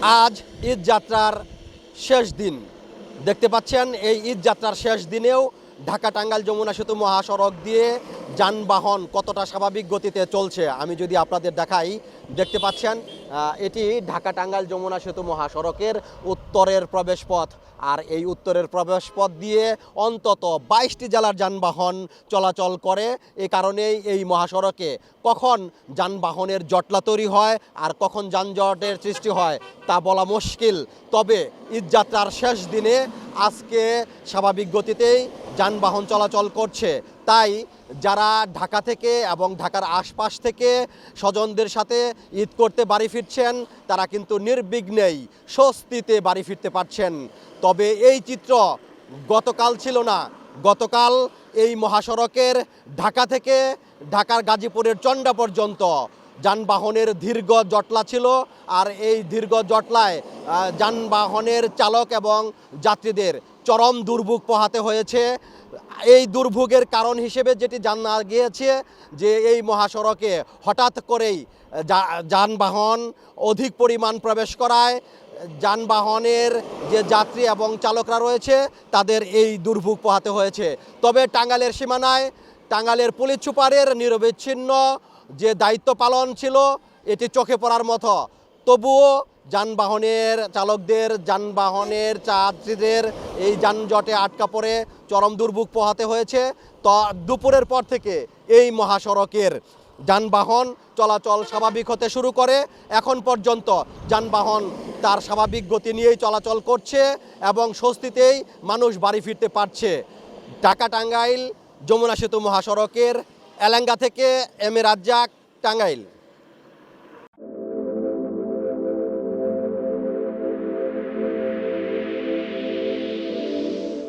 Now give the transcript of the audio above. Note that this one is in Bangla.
আজ ঈদ যাত্রার শেষ দিন। দেখতে পাচ্ছেন এই ঈদ যাত্রার শেষ দিনেও ঢাকা টাঙ্গাইল যমুনা সেতু মহাসড়ক দিয়ে যানবাহন কতটা স্বাভাবিক গতিতে চলছে আমি যদি আপনাদের দেখাই। দেখতে পাচ্ছেন এটি ঢাকা টাঙ্গাইল যমুনা সেতু মহাসড়কের উত্তরের প্রবেশপথ। আর এই উত্তরের প্রবেশপথ দিয়ে অন্তত 22টি জেলার যানবাহন চলাচল করে। এ কারণেই এই মহাসড়কে কখন যানবাহনের জটলা তৈরি হয় আর কখন যানজটের সৃষ্টি হয় তা বলা মুশকিল। তবে ঈদযাত্রার শেষ দিনে আজকে স্বাভাবিক গতিতেই যানবাহন চলাচল করছে। তাই যারা ঢাকা থেকে এবং ঢাকার আশপাশ থেকে স্বজনদের সাথে ঈদ করতে বাড়ি ফিরছেন তারা কিন্তু নির্বিঘ্নেই স্বস্তিতে বাড়ি ফিরতে পারছেন। তবে এই চিত্র গতকাল ছিল না। গতকাল এই মহাসড়কের ঢাকা থেকে ঢাকার গাজীপুরের চন্ডা পর্যন্ত যানবাহনের দীর্ঘ জটলা ছিল। আর এই দীর্ঘ জটলায় যানবাহনের চালক এবং যাত্রীদের চরম দুর্ভোগ পোহাতে হয়েছে। এই দুর্ভোগের কারণ হিসেবে যেটি জানা গিয়েছে যে এই মহাসড়কে হঠাৎ করেই যানবাহন অধিক পরিমাণ প্রবেশ করায় যানবাহনের যে যাত্রী এবং চালকরা রয়েছে তাদের এই দুর্ভোগ পোহাতে হয়েছে। তবে টাঙ্গাইলের সীমানায় টাঙ্গাইলের পুলিশ সুপারের নিরবিচ্ছিন্ন যে দায়িত্ব পালন ছিল এটি চোখে পড়ার মতো। তবুও যানবাহনের চালকদের যানবাহনের যাত্রীদের এই যানজটে আটকা পড়ে চরম দুর্ভোগ পোহাতে হয়েছে। তো দুপুরের পর থেকে এই মহাসড়কের যানবাহন চলাচল স্বাভাবিক হতে শুরু করে। এখন পর্যন্ত যানবাহন তার স্বাভাবিক গতি নিয়েই চলাচল করছে এবং স্বস্তিতেই মানুষ বাড়ি ফিরতে পারছে। ঢাকা টাঙ্গাইল যমুনা সেতু মহাসড়কের এলেঙ্গা থেকে এম এ রাজ্জাক, টাঙ্গাইল।